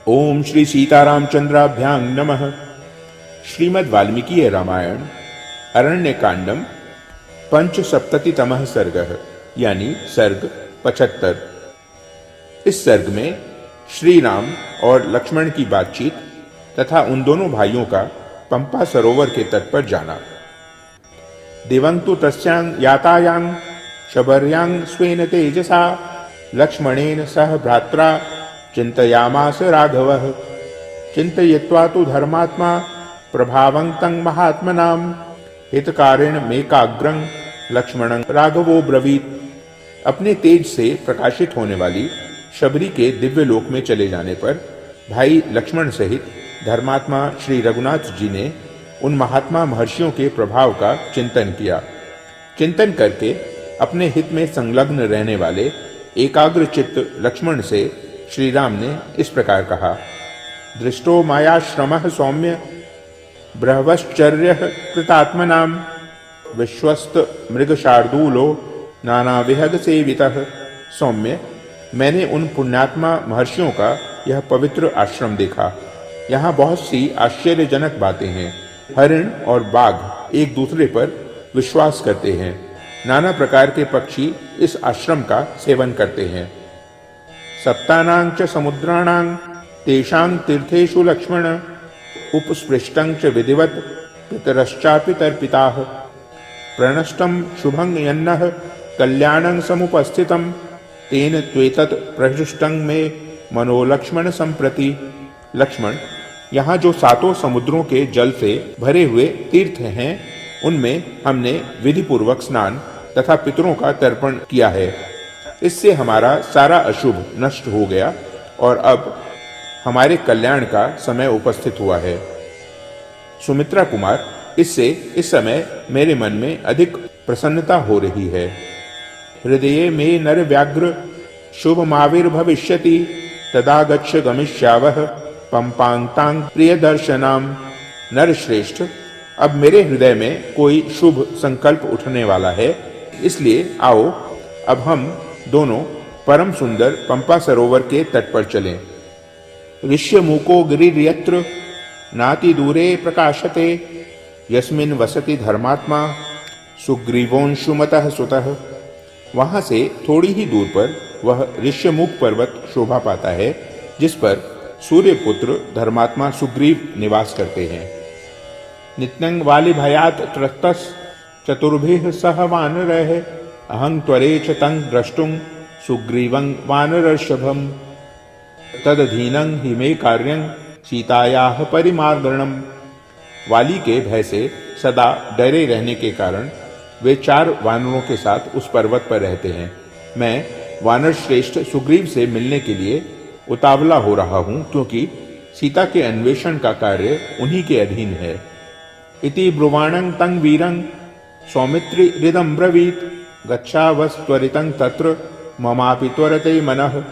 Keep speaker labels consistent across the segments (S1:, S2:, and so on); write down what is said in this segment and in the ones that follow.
S1: ओम श्री सीतारामचंद्राभ्यां नमः। श्रीमद् वाल्मीकि रामायण अरण्य कांडम पंचसप्ततितमः सर्गः यानी सर्ग 75। इस सर्ग में श्री राम और लक्ष्मण की बातचीत तथा उन दोनों भाइयों का पंपा सरोवर के तट पर जाना। दिवंतु तस्यां यातायां शबर्यां स्वेन तेजसा लक्ष्मणेन सह भ्रात्रा चिंतयामास राघवः। चिंतयित्वा तु धर्मात्मा प्रभावं तं महात्मनां हितकारेण मेकाग्रं लक्ष्मणं राघवो ब्रवीत। अपने तेज से प्रकाशित होने वाली शबरी के दिव्य लोक में चले जाने पर भाई लक्ष्मण सहित धर्मात्मा श्री रघुनाथ जी ने उन महात्मा महर्षियों के प्रभाव का चिंतन किया। चिंतन करके अपने हित में संलग्न रहने वाले एकाग्र चित्त लक्ष्मण से श्री राम ने इस प्रकार कहा। दृष्टो मायाश्रमः सौम्य बृहवश्चर्यः कृतात्मनां विश्वस्त मृगशार्दूलो नाना विहग सेवितः। सौम्य, मैंने उन पुण्यात्मा महर्षियों का यह पवित्र आश्रम देखा। यहाँ बहुत सी आश्चर्यजनक बातें हैं। हरिण और बाघ एक दूसरे पर विश्वास करते हैं। नाना प्रकार के पक्षी इस आश्रम का सेवन करते हैं। सप्तानां च समुद्राणां तेषां तीर्थेषु लक्ष्मण उपस्पृष्टं च विधिवत् पितरश्चापि तर्पिताः। प्रणष्टं शुभं यन्नः कल्याणं समुपस्थितं तेन त्वेतत् प्रहृष्टं मे मनो लक्ष्मण संप्रति। लक्ष्मण, यहाँ जो सातों समुद्रों के जल से भरे हुए तीर्थ हैं उनमें हमने विधि पूर्वक स्नान तथा पितरों का तर्पण किया है। इससे हमारा सारा अशुभ नष्ट हो गया और अब हमारे कल्याण का समय उपस्थित हुआ है। सुमित्रा कुमार, इससे इस समय मेरे मन में अधिक प्रसन्नता हो रही है। हृदये मे नर व्याघ्र शुभमाविर्भविष्यति तदा गच्छ गमिष्यावः पंपांतां प्रिय दर्शनाम। नर श्रेष्ठ, अब मेरे हृदय में कोई शुभ संकल्प उठने वाला है, इसलिए आओ अब हम दोनों परम सुंदर पंपा सरोवर के तट पर चलें। ऋष्यमूको गिरिर्यत्र नाति दूरे प्रकाशते यस्मिन् वसति धर्मात्मा सुग्रीवोंशुमतः सुतः। वहां से थोड़ी ही दूर पर वह ऋष्यमुख पर्वत शोभा पाता है जिस पर सूर्यपुत्र धर्मात्मा सुग्रीव निवास करते हैं। नित्यं वाली भयात त्रस्तस् चतुर्भिः सह वानरैः अहं त्वरे च तं द्रष्टुं सुग्रीवं वानरर्षभम् तदधीनं हि मे कार्यं सीतायाः परिमार्गणम्। वाली के भय से सदा डरे रहने के कारण वे 4 वानरों के साथ उस पर्वत पर रहते हैं। मैं वानर श्रेष्ठ सुग्रीव से मिलने के लिए उतावला हो रहा हूँ क्योंकि सीता के अन्वेषण का कार्य उन्हीं के अधीन है। इति ब्रुवाणं तं वीरं सौमित्री हृदं ब्रवीत गच्छावस्त्वरितं तत्र ममापि त्वरते मनः।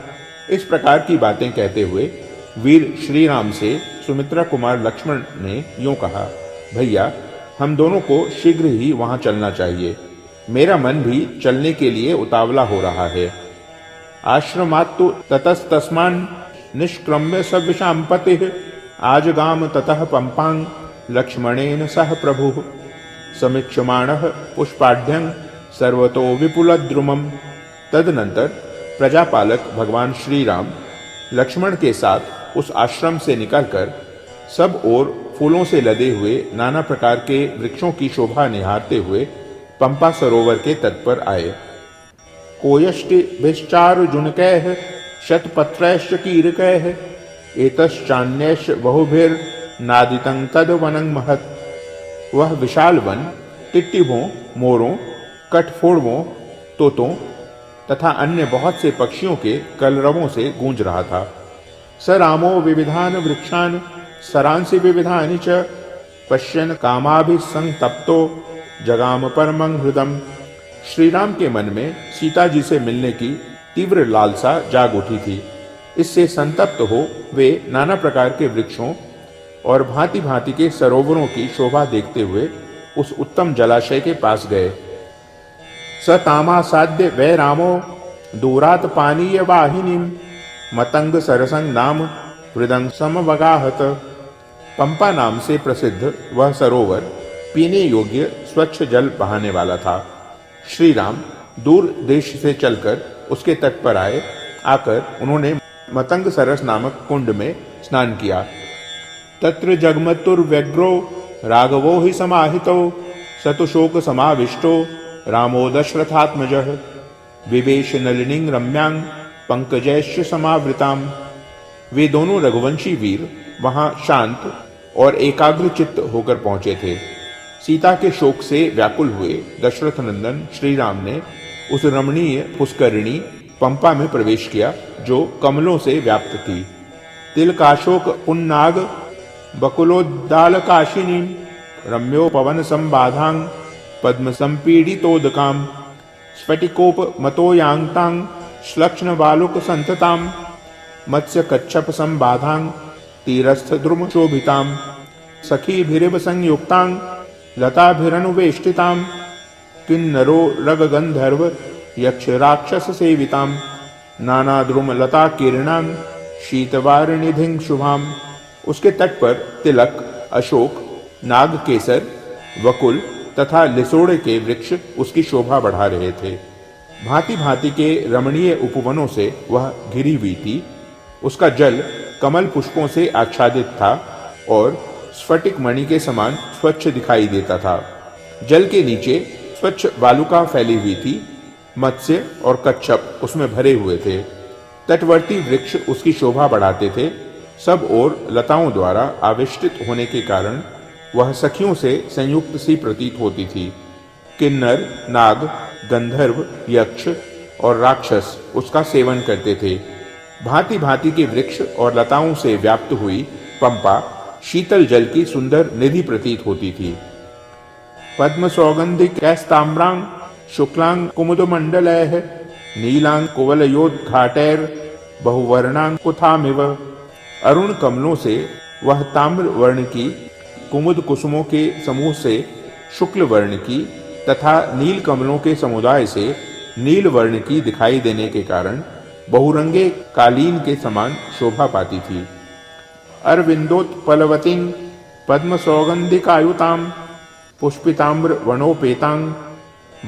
S1: इस प्रकार की बातें कहते हुए वीर श्री राम से सुमित्रा कुमार लक्ष्मण ने यूं कहा। भैया, हम दोनों को शीघ्र ही वहां चलना चाहिए। मेरा मन भी चलने के लिए उतावला हो रहा है। आश्रमात्तु ततस्तस्मान् निष्क्रम्य सविशाम्पतिः आजगाम ततः पंपां लक्ष्मणेन सह प्रभुः समीक्षमाणः पुष्पाढ्यं सर्वतो विपुलद्रुमम्। तदनंतर प्रजापालक भगवान श्री राम लक्ष्मण के साथ उस आश्रम से निकलकर सब ओर फूलों से लदे हुए नाना प्रकार के वृक्षों की शोभा निहारते हुए पंपा सरोवर के तट पर आए। कोयष्टिभिश्चारुजुनकैः शतपत्रैश्च कीरकैः एतश्चान्यैश्च बहुभिर्नादितं तद् वनं महत्। वह विशाल वन टिट्टिभों, मोरों, कठफोड़वों, तोतों तथा अन्य बहुत से पक्षियों के कलरवों से गूंज रहा था। स रामो विविधान वृक्षान सरांसि विविधानि च पश्यन् कामाभिसंतप्तो जगाम परमं हृदम। श्री राम के मन में सीता जी से मिलने की तीव्र लालसा जाग उठी थी। इससे संतप्त हो वे नाना प्रकार के वृक्षों और भांति भांति के सरोवरों की शोभा देखते हुए उस उत्तम जलाशय के पास गए। स तामासाद्य वै रामो दूरात पानीय वाहिनीं मतंग सरसंग नाम हृदंग समवगाहत। पंपा नाम से प्रसिद्ध वह सरोवर पीने योग्य स्वच्छ जल बहाने वाला था। श्री राम दूर देश से चलकर उसके तट पर आकर उन्होंने मतंग सरस नामक कुंड में स्नान किया। तत्र जगमतुर्व्यग्रो राघवो हि समाहितो सतुशोक समाविष्टो रामो दशरथात्मजः विवेश नलिनीं रम्यांग पंकजैश्च समावृताम। वे दोनों रघुवंशी वीर वहां शांत और एकाग्र चित्त होकर पहुंचे थे। सीता के शोक से व्याकुल हुए दशरथ नंदन श्री राम ने उस रमणीय पुष्करिणी पंपा में प्रवेश किया जो कमलों से व्याप्त थी। तिलकाशोक पुन्नाग बकुलोद्दाल काशिनी रम्यो पवन संबाधांग पद्म संपीडितोदकाम स्फटिकोप मतोयांतांग श्लक्ष्ण बालुक संतताम मत्स्य कच्छप संबाधांग तीरस्थ द्रुम शोभिताम सखीभिरिव संयुक्तांग लताभिरनुवेष्टिताम किन्नरो रगगंधर्व यक्ष राक्षस सेविताम नाना द्रुम लता किरणांग शीतवारिणिधिं शुभाम। उसके तट पर तिलक, अशोक, नाग केसर, वकुल तथा लिसोड़े के वृक्ष उसकी शोभा बढ़ा रहे थे। भांति भांति के रमणीय उपवनों से वह घिरी हुई थी। उसका जल कमल पुष्पों से आच्छादित था और स्फटिक मणि के समान स्वच्छ दिखाई देता था। जल के नीचे स्वच्छ बालुका फैली हुई थी। मत्स्य और कच्छप उसमें भरे हुए थे। तटवर्ती वृक्ष उसकी शोभा बढ़ाते थे। सब ओर लताओं द्वारा आविष्टित होने के कारण वह सखियों से संयुक्त सी प्रतीत होती थी। किन्नर, नाग, गंधर्व, यक्ष और राक्षस उसका सेवन करते थे। भांति भांति के वृक्ष और लताओं से व्याप्त हुई पंपा शीतल जल की सुंदर निधि प्रतीत होती थी। पद्म सौगंधि कैस्ताम्रांग शुक्लांग कुमुदमंडलैः नीलांग कुवलयोद्घाटैर बहुवर्णांग कुथामिव। अरुण कमलों से वह ताम्र वर्ण की, कुमुद कुसुमों के समूह से शुक्ल वर्ण की तथा नील कमलों के समुदाय से नील वर्ण की दिखाई देने के कारण बहुरंगे कालीन के समान शोभा पाती थी। अरविंदोत्पलवतीं पद्म सौगंधिकायुतां पुष्पिताम्र वनोपेतांग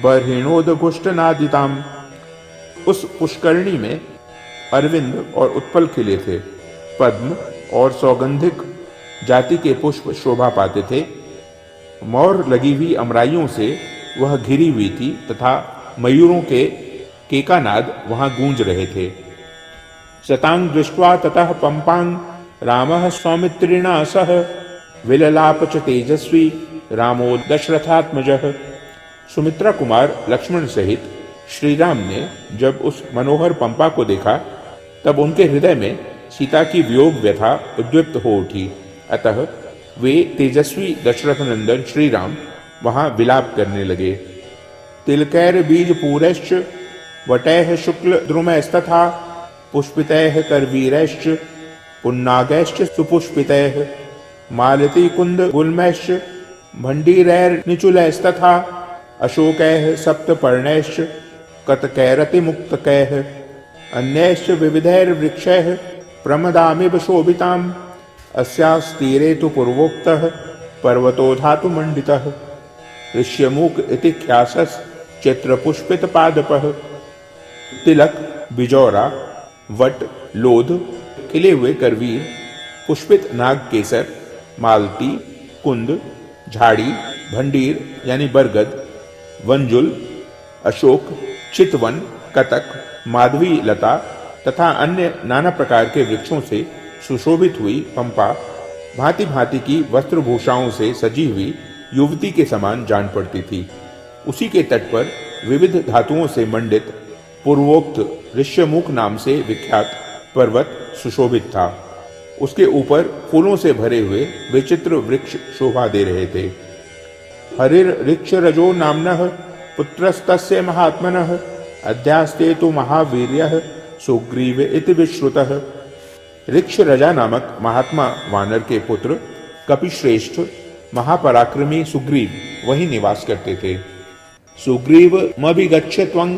S1: बर्हिणोदघुष्टनादिताम। उस पुष्करणी में अरविंद और उत्पल खिले थे। पद्म और सौगंधिक जाति के पुष्प शोभा पाते थे। मोर लगी हुई अमराइयों से वह घिरी हुई थी तथा मयूरों के केकानाद वहां गूंज रहे थे। शतांग दृष्ट्वा ततः पंपांग रामः सौमित्रिणा सह विललाप च तेजस्वी रामो दशरथात्मजः। सुमित्रा कुमार लक्ष्मण सहित श्री राम ने जब उस मनोहर पंपा को देखा तब उनके हृदय में सीता की वियोग व्यथा उद्विप्त हो उठी। अतः वे तेजस्वी दशरथ नंदन श्री राम वहां विलाप करने लगे। तिलकैर बीज पूरैश्च वटैः शुक्ल द्रुमैस्तथा पुष्पितैः करवीरैश्च पुन्नागैश्च सुपुष्पितैः मालती कुंद गुल्मैश्च भंडीरैर्निचुलैस्तथा अशोकैः सप्तपर्णैश्च कतकैरतिमुक्तकैः अन्यैश्च विविधैर्वृक्षैः प्रमदामिव शोभिताम् अस्यास्तीरे तु पूर्वोक्तः पर्वतो धातुमण्डितः ऋष्यमूक इति ख्यासस् चित्रपुष्पितपादपः। तिलक, बिजौरा, वट, लोध, खिले हुए करवीर, पुष्पित नाग केसर, मालती, कुंद, झाड़ी, भंडीर यानी बरगद, वंजुल, अशोक, चितवन, कतक, माधवी लता तथा अन्य नाना प्रकार के वृक्षों से सुशोभित हुई पंपा भांति भांति की वस्त्रभूषाओं से सजी हुई युवती के समान जान पड़ती थी। उसी के तट पर विविध धातुओं से मंडित पूर्वोक्त ऋष्यमुख नाम से विख्यात पर्वत सुशोभित था। उसके ऊपर फूलों से भरे हुए विचित्र वृक्ष शोभा दे रहे थे। हरिर ऋक्ष रजो नाम्नः पुत्रस्तस्य महात्मनः अध्यास्ते तु महावीर्यः सुग्रीव इति विश्रुतः। ऋक्ष रजा नामक महात्मा वानर के पुत्र कपिश्रेष्ठ महापराक्रमी सुग्रीव वहीं निवास करते थे। सुग्रीव मभिगच्छ त्वं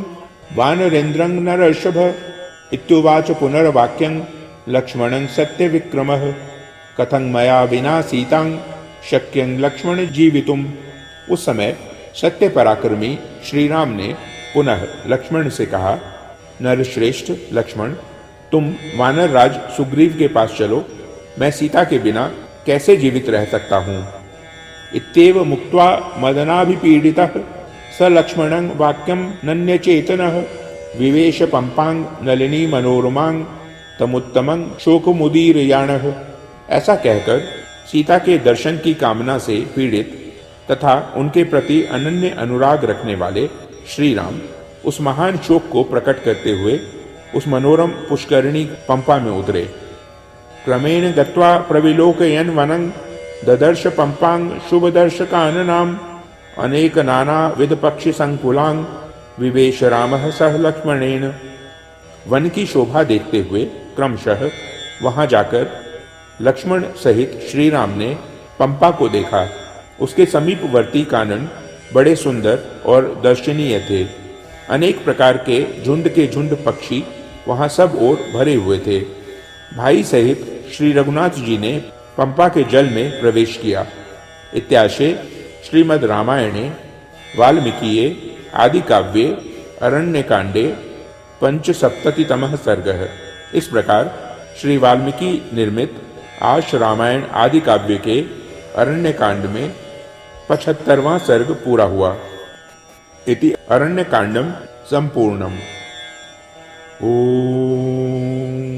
S1: वानरेन्द्रं नरर्षभ इत्युवाच पुनर्वाक्यं लक्ष्मणं सत्यविक्रमः कथं मया विना सीतां शक्यं लक्ष्मण जीवितुम। उस समय सत्य पराक्रमी श्री राम ने पुनः लक्ष्मण से कहा, नरश्रेष्ठ लक्ष्मण, तुम वानर राज सुग्रीव के पास चलो, मैं सीता के बिना कैसे जीवित रह सकता हूँ। इत्येव मुक्त्वा मदनाभिपीडितः स लक्ष्मणं वाक्यं नन्यचेतनः विवेश पंपांग नलिनी मनोरमांग तमुत्तमं शोकमुदीरयाणः। ऐसा कहकर सीता के दर्शन की कामना से पीड़ित तथा उनके प्रति अनन्य अनुराग रखने वाले श्री राम उस महान शोक को प्रकट करते हुए उस मनोरम पुष्करिणी पंपा में उतरे। क्रमेण गत्वा प्रविलोकयन् वनं ददर्श पंपांग शुभदर्शकाननाम अनेक नाना विध पक्षी संकुलांग विवेश रामः सह लक्ष्मणेन। वन की शोभा देखते हुए क्रमशः वहां जाकर लक्ष्मण सहित श्री राम ने पंपा को देखा। उसके समीपवर्ती कानन बड़े सुंदर और दर्शनीय थे। अनेक प्रकार के झुंड पक्षी वहां सब ओर भरे हुए थे। भाई सहित श्री रघुनाथ जी ने पंपा के जल में प्रवेश किया। इत्याशे श्रीमद् रामायणे वाल्मीकिये आदि काव्ये अरण्यकांडे पंचसप्ततितमः सर्गः। इस प्रकार श्री वाल्मीकि निर्मित आश रामायण आदि काव्य के अरण्यकांड में 75वां सर्ग पूरा हुआ। इति अरण्यकांडम संपूर्णम। ओम।